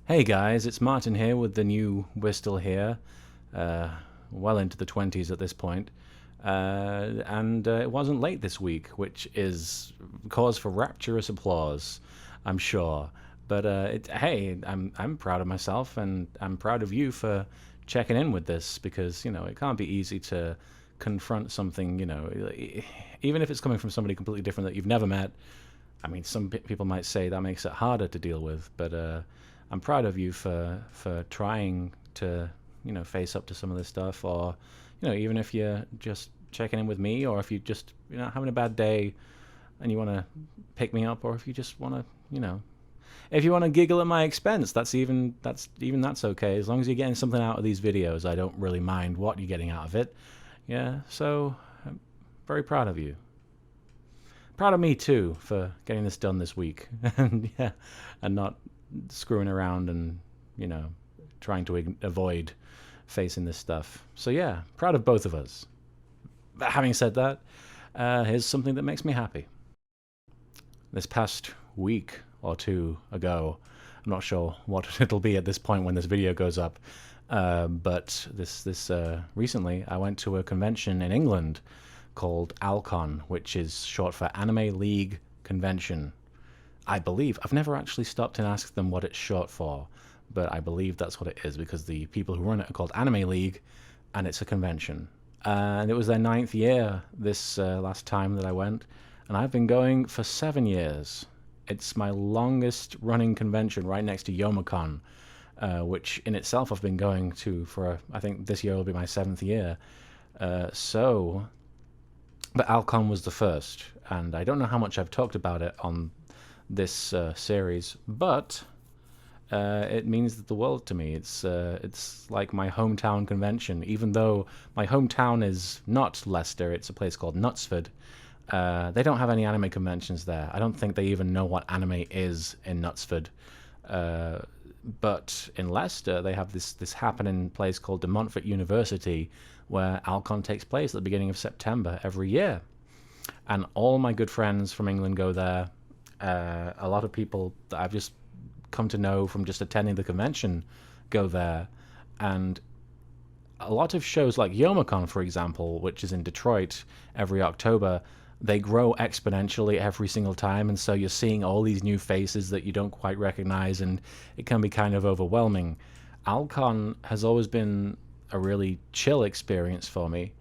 Hey guys, it's Martin here with the new We're Still Here, well into the 20s at this point. And it wasn't late this week, which is cause for rapturous applause, I'm sure. But hey, I'm proud of myself, and I'm proud of you for checking in with this because it can't be easy to confront something. Even if it's coming from somebody completely different that you've never met. I mean, some people might say that makes it harder to deal with, but I'm proud of you for trying to face up to some of this stuff, or even if you're just checking in with me, or if you just having a bad day and you want to pick me up, or if you just want to if you want to giggle at my expense, that's okay, as long as you're getting something out of these videos. I don't really mind what you're getting out of it. Yeah, so I'm very proud of you. Proud of me too for getting this done this week, and yeah, and not screwing around and trying to avoid facing this stuff. So yeah, proud of both of us. But having said that, here's something that makes me happy. This past week or two ago, I'm not sure what it'll be at this point when this video goes up, but this recently I went to a convention in England called Alcon, which is short for Anime League Convention. I believe, I've never actually stopped and asked them what it's short for, but I believe that's what it is, because the people who run it are called Anime League, and it's a convention. And it was their 9th year this last time that I went, and I've been going for 7 years. It's my longest running convention, right next to Youmacon, which in itself I've been going to for, I think this year will be my 7th year. But Alcon was the first, and I don't know how much I've talked about it on this series, but it means the world to me. It's like my hometown convention, even though my hometown is not Leicester. It's a place called Knutsford. They don't have any anime conventions there. I don't think they even know what anime is in Knutsford. But in Leicester, they have this happening place called De Montfort University, where Alcon takes place at the beginning of September every year. And all my good friends from England go there. A lot of people that I've just come to know from just attending the convention go there. And a lot of shows like Youmacon, for example, which is in Detroit every October, they grow exponentially every single time, and so you're seeing all these new faces that you don't quite recognize, and it can be kind of overwhelming. Alcon has always been a really chill experience for me,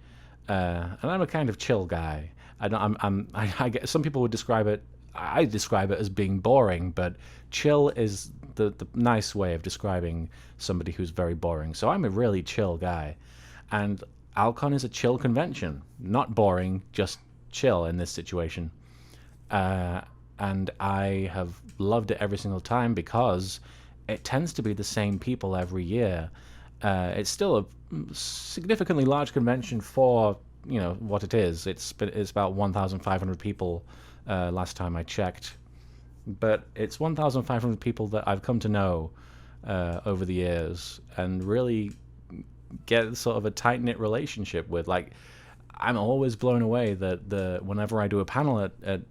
and I'm a kind of chill guy. I get, some people would describe it. I describe it as being boring, but chill is the nice way of describing somebody who's very boring. So I'm a really chill guy, and Alcon is a chill convention, not boring, just chill in this situation. And I have loved it every single time because it tends to be the same people every year. It's still a significantly large convention for what it is. It's about 1,500 people last time I checked, but it's 1,500 people that I've come to know over the years and really get sort of a tight knit relationship with. Like, I'm always blown away that whenever I do a panel at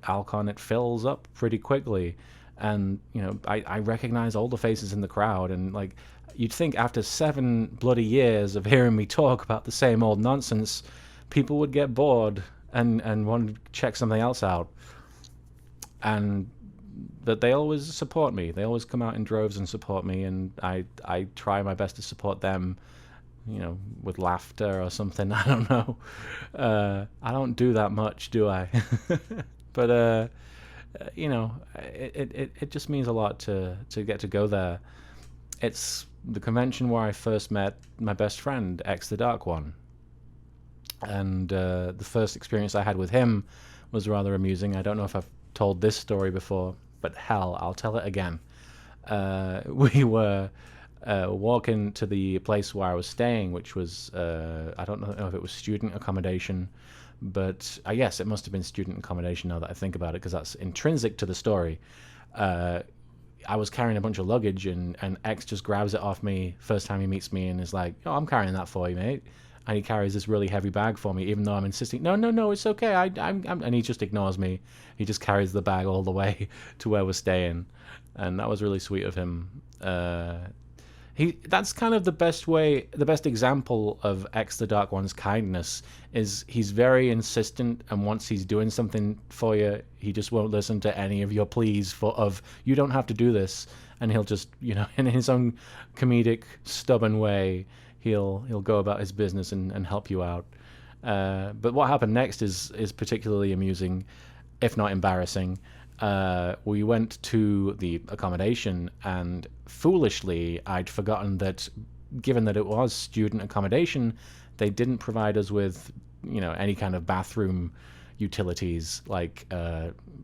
Alcon, it fills up pretty quickly, and I recognize all the faces in the crowd, and like, you'd think after 7 bloody years of hearing me talk about the same old nonsense, people would get bored and want to check something else out. And that they always support me. They always come out in droves and support me, and I try my best to support them, with laughter or something. I don't know. I don't do that much, do I? But it just means a lot to get to go there. It's the convention where I first met my best friend, X the Dark One. And the first experience I had with him was rather amusing. I don't know if I've told this story before, but hell, I'll tell it again. We were walking to the place where I was staying, which was, I don't know if it was student accommodation, but yes, it must have been student accommodation now that I think about it, because that's intrinsic to the story. I was carrying a bunch of luggage, and X just grabs it off me first time he meets me and is like, "Oh, I'm carrying that for you, mate." and he carries this really heavy bag for me, even though I'm insisting, no, it's okay. And he just ignores me. He just carries the bag all the way to where we're staying, and that was really sweet of him. That's kind of the best example of X the Dark One's kindness is he's very insistent, and once he's doing something for you, he just won't listen to any of your pleas of you don't have to do this, and he'll just, in his own comedic, stubborn way, he'll go about his business and help you out. But what happened next is particularly amusing, if not embarrassing. We went to the accommodation, and foolishly I'd forgotten that, given that it was student accommodation, they didn't provide us with any kind of bathroom utilities like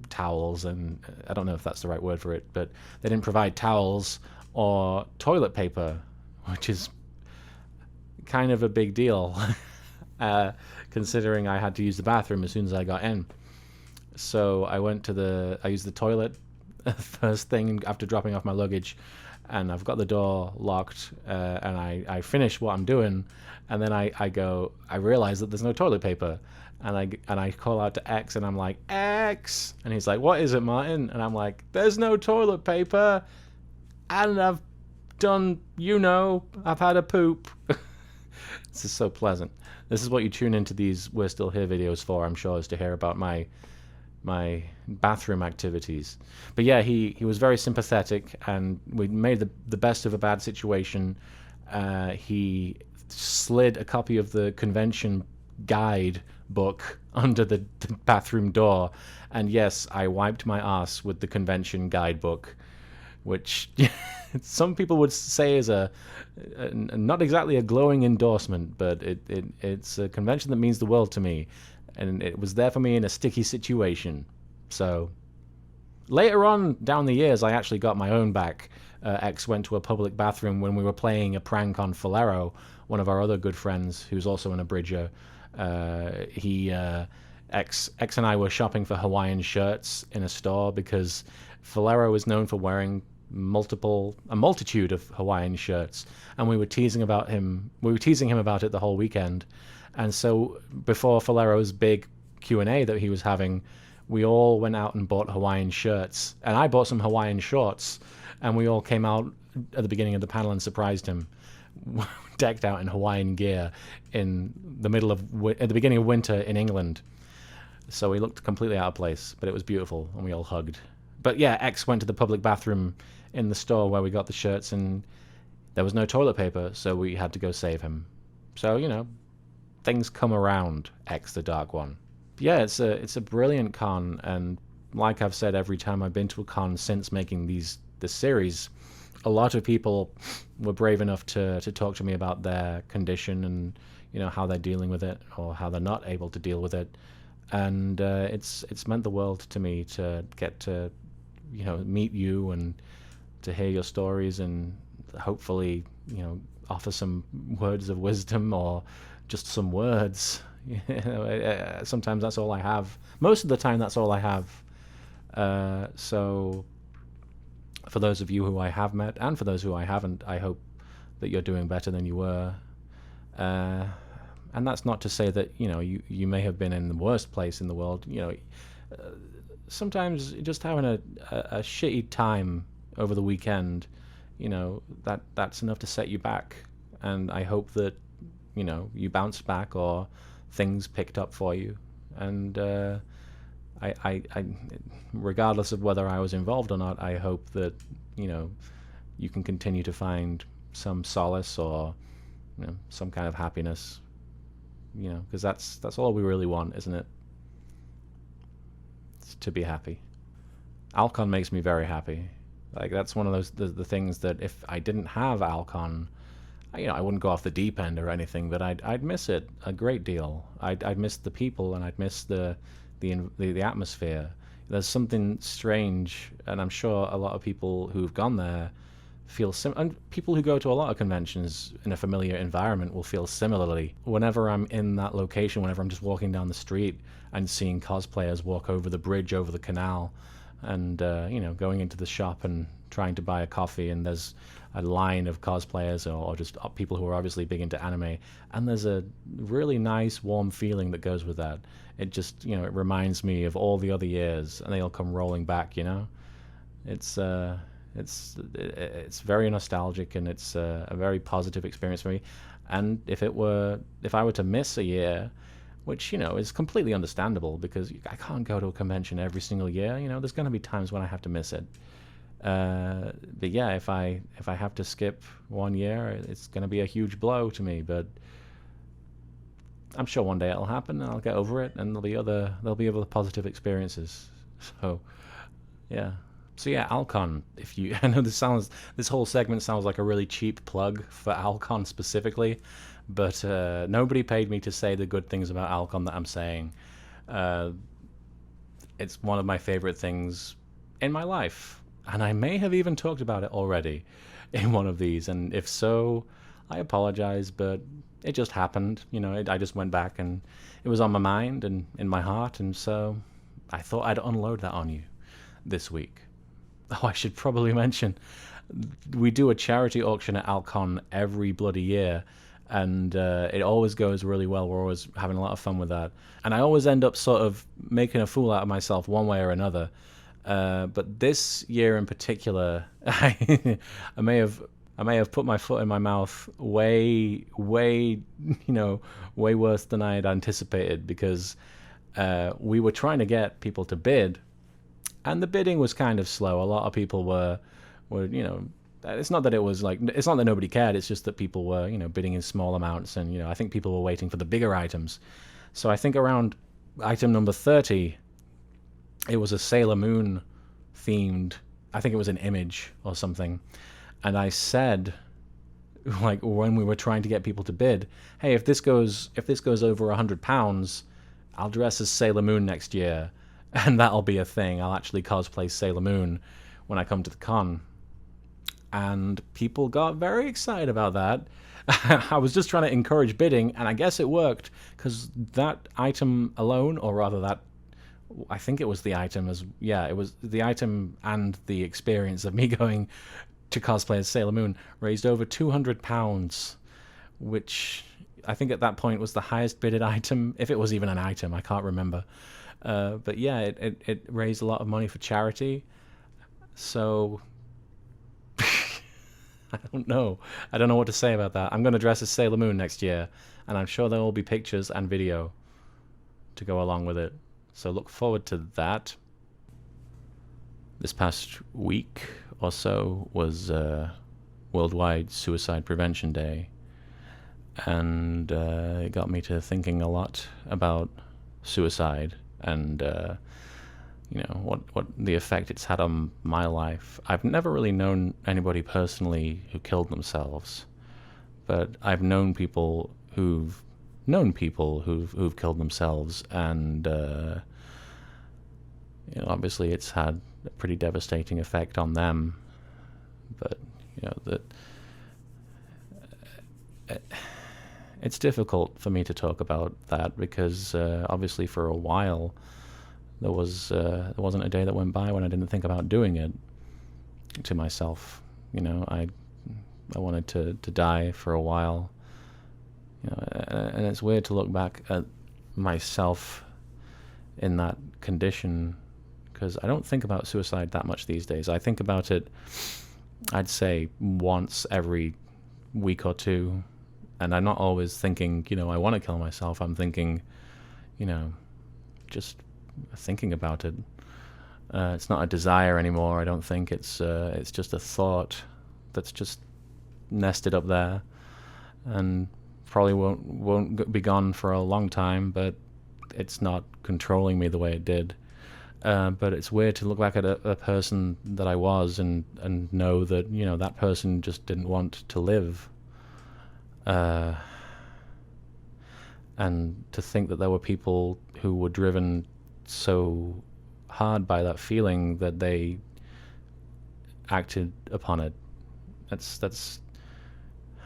towels, and I don't know if that's the right word for it, but they didn't provide towels or toilet paper, which is kind of a big deal considering I had to use the bathroom as soon as I got in. So I used the toilet first thing after dropping off my luggage, and I've got the door locked, and I finish what I'm doing, and then I realize that there's no toilet paper, and I call out to X, and I'm like, X, and he's like, what is it, Martin? And I'm like, there's no toilet paper, and I've done, I've had a poop. This is so pleasant. This is what you tune into these We're Still Here videos for, I'm sure, is to hear about my bathroom activities. But yeah, he was very sympathetic, and we made the best of a bad situation. He slid a copy of the convention guide book under the bathroom door, and yes, I wiped my ass with the convention guidebook, which some people would say is a not exactly a glowing endorsement, but it's a convention that means the world to me, and it was there for me in a sticky situation. So later on down the years, I actually got my own back. X went to a public bathroom when we were playing a prank on Falero, one of our other good friends who's also an abridger. X and I were shopping for Hawaiian shirts in a store because Falero is known for wearing a multitude of Hawaiian shirts, and we were teasing him about it the whole weekend. And so before Falero's big Q&A that he was having, we all went out and bought Hawaiian shirts, and I bought some Hawaiian shorts, and we all came out at the beginning of the panel and surprised him, decked out in Hawaiian gear at the beginning of winter in England. So we looked completely out of place, but it was beautiful, and we all hugged. But yeah, X went to the public bathroom in the store where we got the shirts, and there was no toilet paper, so we had to go save him. So, things come around, X the Dark One. Yeah, it's a brilliant con, and like I've said every time I've been to a con since making this series, a lot of people were brave enough to talk to me about their condition and how they're dealing with it or how they're not able to deal with it, and it's meant the world to me to get to meet you and to hear your stories and hopefully offer some words of wisdom or just some words. Sometimes that's all I have. Most of the time that's all I have. So for those of you who I have met and for those who I haven't, I hope that you're doing better than you were. And that's not to say that you may have been in the worst place in the world. Sometimes just having a shitty time over the weekend, that's enough to set you back. And I hope that you bounce back or things picked up for you. And I regardless of whether I was involved or not, I hope that you can continue to find some solace or some kind of happiness. Because that's all we really want, isn't it? It's to be happy. Alcon makes me very happy. Like, that's one of those the things that if I didn't have Alcon, I wouldn't go off the deep end or anything, but I'd miss it a great deal. I'd miss the people, and I'd miss the atmosphere. There's something strange, and I'm sure a lot of people who've gone there feel and people who go to a lot of conventions in a familiar environment will feel similarly. Whenever I'm in that location, whenever I'm just walking down the street and seeing cosplayers walk over the bridge over the canal, and going into the shop and trying to buy a coffee, and there's a line of cosplayers or just people who are obviously big into anime, and there's a really nice warm feeling that goes with that. It just it reminds me of all the other years, and they all come rolling back. It's it's very nostalgic, and it's a very positive experience for me. And if I were to miss a year, which is completely understandable, because I can't go to a convention every single year. There's going to be times when I have to miss it. But yeah, if I have to skip one year, it's going to be a huge blow to me. But I'm sure one day it'll happen, and I'll get over it, and there'll be other positive experiences. So yeah. So yeah, Alcon. I know this whole segment sounds like a really cheap plug for Alcon specifically, but nobody paid me to say the good things about Alcon that I'm saying. It's one of my favorite things in my life, and I may have even talked about it already in one of these, and if so, I apologize, but it just happened. I just went back, and it was on my mind and in my heart, and so I thought I'd unload that on you this week. Oh, I should probably mention, we do a charity auction at Alcon every bloody year, and it always goes really well. We're always having a lot of fun with that, and I always end up sort of making a fool out of myself one way or another. But this year in particular, I may have put my foot in my mouth way worse than I had anticipated, because we were trying to get people to bid. And the bidding was kind of slow. A lot of people were it's not that nobody cared. It's just that people were, bidding in small amounts, and I think people were waiting for the bigger items. So I think around item number 30, it was a Sailor Moon themed. I think it was an image or something. And I said, like, when we were trying to get people to bid, hey, if this goes over £100, I'll dress as Sailor Moon next year. And that'll be a thing. I'll actually cosplay Sailor Moon when I come to the con. And people got very excited about that. I was just trying to encourage bidding, and I guess it worked, because that item alone, or rather I think it was the item it was the item and the experience of me going to cosplay as Sailor Moon raised over £200, which I think at that point was the highest bidded item, if it was even an item. I can't remember. But yeah, it raised a lot of money for charity. So I don't know what to say about that. I'm going to dress as Sailor Moon next year, and I'm sure there will be pictures and video to go along with it. So look forward to that. This past week or so was Worldwide Suicide Prevention Day, and it got me to thinking a lot about suicide and what the effect it's had on my life. I've never really known anybody personally who killed themselves, but I've known people who've killed themselves, and obviously it's had a pretty devastating effect on them. But it's difficult for me to talk about that, because obviously for a while there wasn't a day that went by when I didn't think about doing it to myself. I wanted to die for a while. And it's weird to look back at myself in that condition, because I don't think about suicide that much these days. I think about it, I'd say, once every week or two. And I'm not always thinking, I want to kill myself. I'm thinking, just thinking about it. It's not a desire anymore. I don't think it's just a thought that's just nested up there, and probably won't be gone for a long time. But it's not controlling me the way it did. But it's weird to look back at a person that I was and know that that person just didn't want to live. And to think that there were people who were driven so hard by that feeling that they acted upon it. That's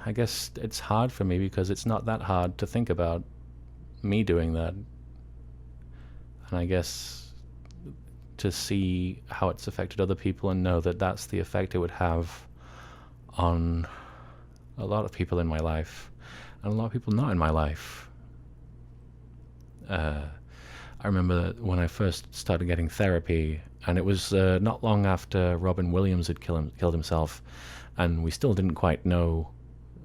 I guess it's hard for me, because it's not that hard to think about me doing that. And I guess to see how it's affected other people and know that that's the effect it would have on a lot of people in my life and a lot of people not in my life. I remember when I first started getting therapy, and it was not long after Robin Williams had killed himself, and we still didn't quite know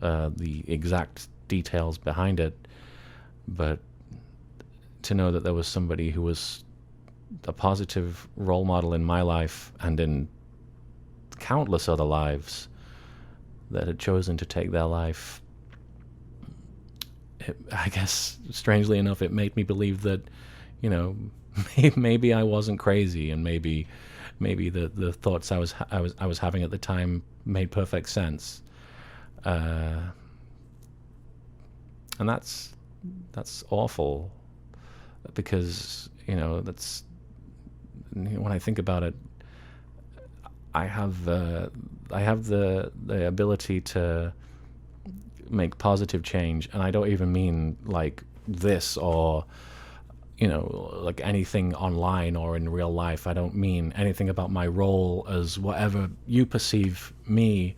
the exact details behind it, but to know that there was somebody who was a positive role model in my life and in countless other lives that had chosen to take their life, I guess, strangely enough, it made me believe that, you know, maybe I wasn't crazy, and maybe the thoughts I was having at the time made perfect sense. And that's awful, because, you know, that's, when I think about it, I have the ability to make positive change, and I don't even mean like this, or, you know, like anything online or in real life. I don't mean anything about my role as whatever you perceive me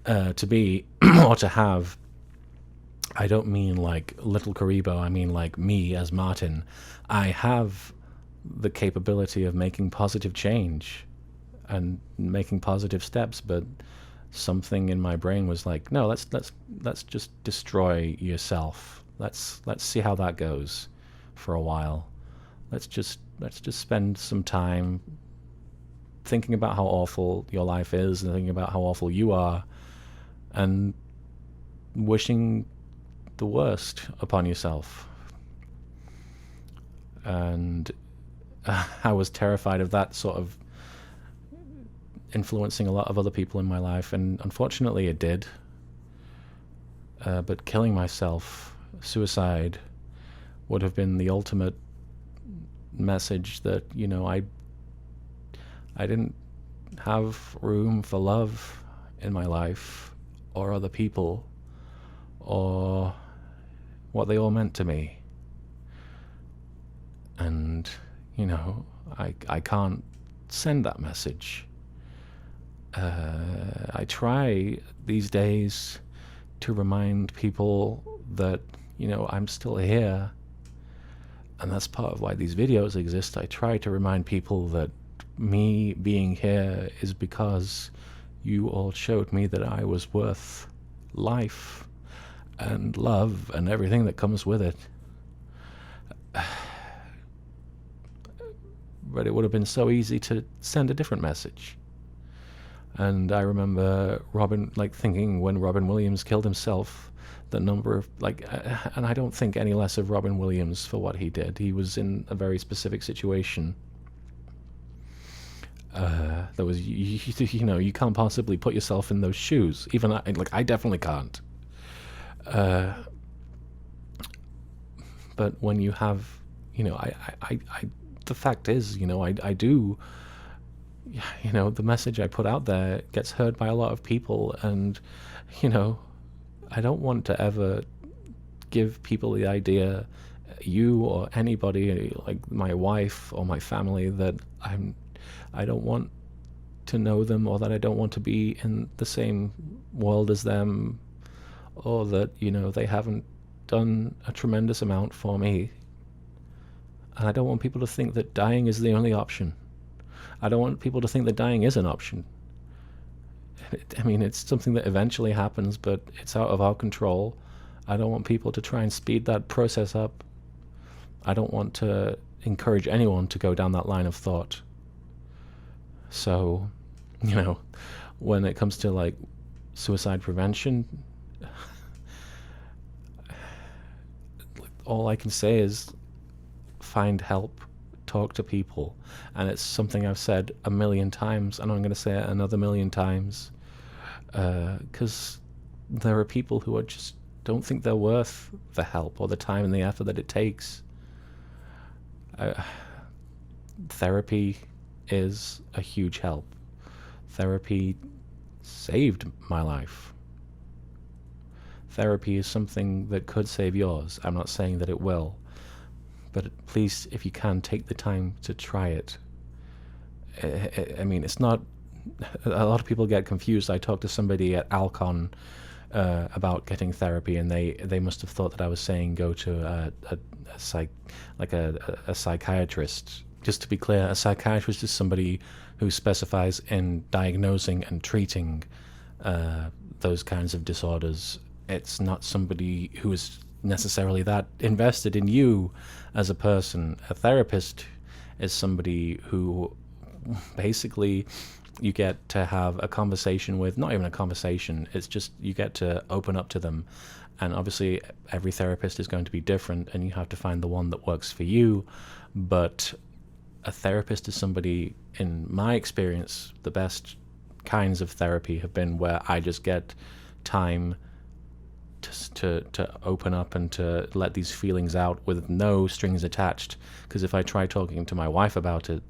to be or to have. I don't mean like LittleKuriboh, I mean like me as Martin. I have the capability of making positive change and making positive steps, but something in my brain was like, no, let's just destroy yourself. Let's see how that goes for a while. Let's just spend some time thinking about how awful your life is, and thinking about how awful you are, and wishing the worst upon yourself. And I was terrified of that sort of influencing a lot of other people in my life, and unfortunately it did. But killing myself, suicide, would have been the ultimate message that, you know, I didn't have room for love in my life, or other people, or what they all meant to me. And, you know, I can't send that message. I try these days to remind people that, you know, I'm still here, and that's part of why these videos exist. I try to remind people that me being here is because you all showed me that I was worth life and love and everything that comes with it. But it would have been so easy to send a different message. And I remember thinking when Robin Williams killed himself, the number of, and I don't think any less of Robin Williams for what he did. He was in a very specific situation. There was, you know, you can't possibly put yourself in those shoes. Even I definitely can't. But when you have, you know, the fact is, you know, I do, you know, the message I put out there gets heard by a lot of people, and, you know, I don't want to ever give people the idea, you or anybody, like my wife or my family, that I don't want to know them, or that I don't want to be in the same world as them, or that, you know, they haven't done a tremendous amount for me. And I don't want people to think that dying is the only option. I don't want people to think that dying is an option. I mean, it's something that eventually happens, but it's out of our control. I don't want people to try and speed that process up. I don't want to encourage anyone to go down that line of thought. So, you know, when it comes to like suicide prevention, all I can say is find help, talk to people. And it's something I've said a million times, and I'm going to say it another million times, because there are people who just don't think they're worth the help or the time and the effort that it takes. Therapy is a huge help. Therapy saved my life. Therapy is something that could save yours. I'm not saying that it will, but please, if you can, take the time to try it. I mean, it's not. A lot of people get confused. I talked to somebody at Alcon about getting therapy, and they must have thought that I was saying go to a psychiatrist. Just to be clear, a psychiatrist is somebody who specifies in diagnosing and treating those kinds of disorders. It's not somebody who is necessarily that invested in you as a person. A therapist is somebody who basically you get to have a conversation with, not even a conversation, it's just you get to open up to them. And obviously every therapist is going to be different, and you have to find the one that works for you. But a therapist is somebody, in my experience, the best kinds of therapy have been where I just get time to open up and to let these feelings out with no strings attached. Because if I try talking to my wife about it,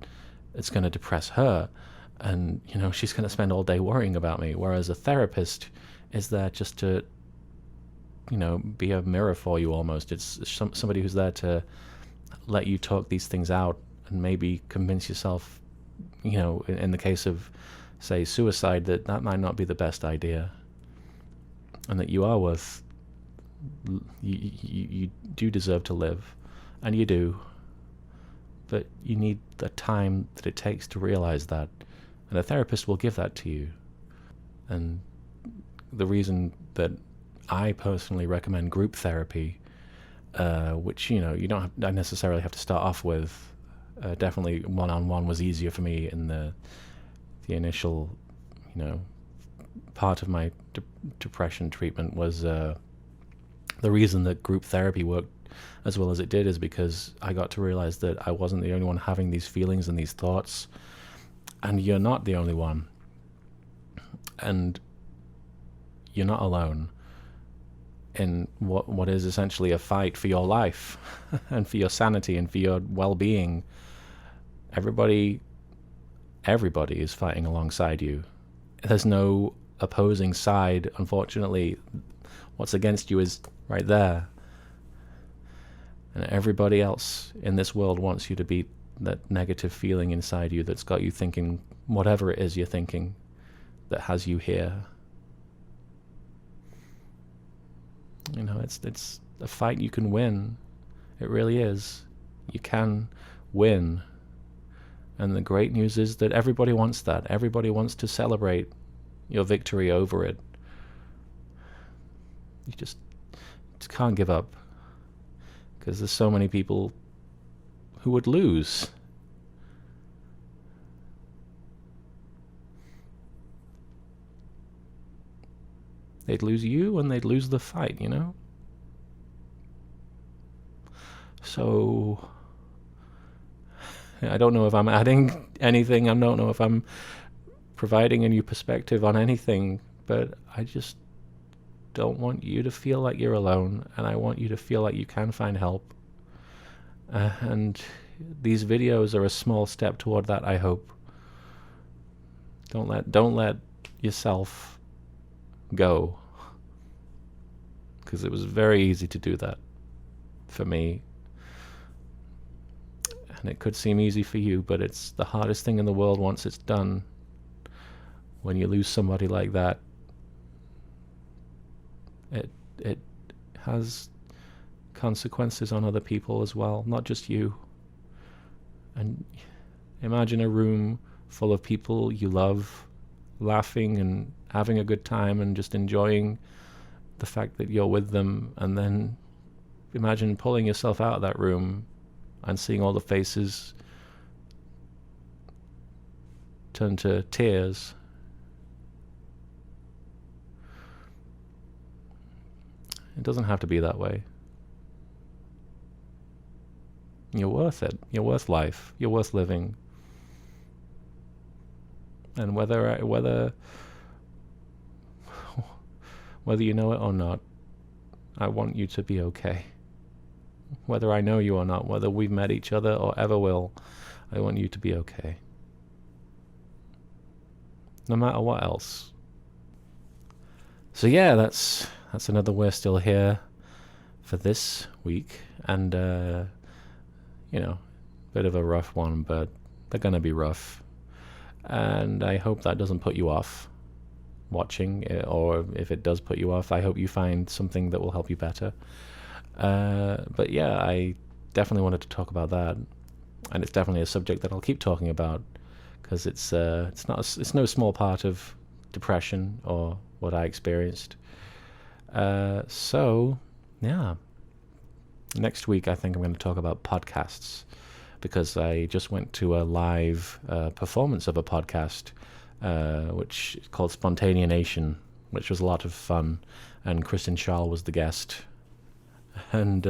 it's going to depress her, and she's going to spend all day worrying about me. Whereas a therapist is there just to be a mirror for you almost. It's somebody who's there to let you talk these things out and maybe convince yourself, in the case of, say, suicide, that might not be the best idea, and that you are worth, you do deserve to live, and you do, but you need the time that it takes to realize that, and a therapist will give that to you. And the reason that I personally recommend group therapy, which you don't necessarily have to start off with. Definitely one-on-one was easier for me in the initial, part of my depression treatment. Was the reason that group therapy worked as well as it did is because I got to realize that I wasn't the only one having these feelings and these thoughts, and you're not the only one, and you're not alone in what is essentially a fight for your life and for your sanity and for your well-being. Everybody is fighting alongside you. There's no opposing side, unfortunately. What's against you is right there. And everybody else in this world wants you to beat that negative feeling inside you that's got you thinking whatever it is you're thinking that has you here. It's a fight you can win. It really is. You can win. And the great news is that everybody wants that. Everybody wants to celebrate your victory over it. You just can't give up, because there's so many people who would lose. They'd lose you and they'd lose the fight, So I don't know if I'm adding anything. I don't know if I'm providing a new perspective on anything, but I just don't want you to feel like you're alone, and I want you to feel like you can find help. And these videos are a small step toward that, I hope. Don't let yourself go, because it was very easy to do that for me, and it could seem easy for you, but it's the hardest thing in the world once it's done. When you lose somebody like that, it has consequences on other people as well, not just you. And imagine a room full of people you love, laughing and having a good time and just enjoying the fact that you're with them, and then imagine pulling yourself out of that room and seeing all the faces turn to tears. It doesn't have to be that way. You're worth it. You're worth life. You're worth living. And whether you know it or not, I want you to be okay. Whether I know you or not, whether we've met each other or ever will, I want you to be okay. No matter what else. So yeah, that's another We're Still Here for this week. And, bit of a rough one, but they're going to be rough. and I hope that doesn't put you off watching, or if it does put you off, I hope you find something that will help you better. But yeah, I definitely wanted to talk about that, and it's definitely a subject that I'll keep talking about, because it's no small part of depression or what I experienced. So yeah, next week I think I'm going to talk about podcasts, because I just went to a live performance of a podcast, which is called Spontaneation, which was a lot of fun, and Kristen Shaw was the guest. And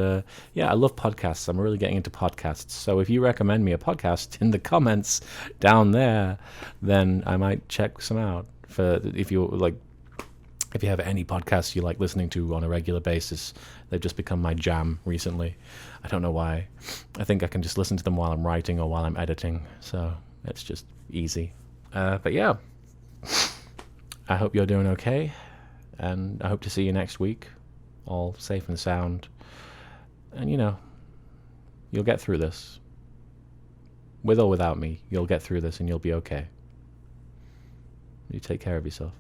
yeah, I love podcasts. I'm really getting into podcasts. So if you recommend me a podcast in the comments down there, then I might check some out. If you have any podcasts you like listening to on a regular basis, they've just become my jam recently. I don't know why. I think I can just listen to them while I'm writing or while I'm editing, so it's just easy. But yeah, I hope you're doing okay, and I hope to see you next week, all safe and sound. And you'll get through this. With or without me, you'll get through this and you'll be okay. You take care of yourself.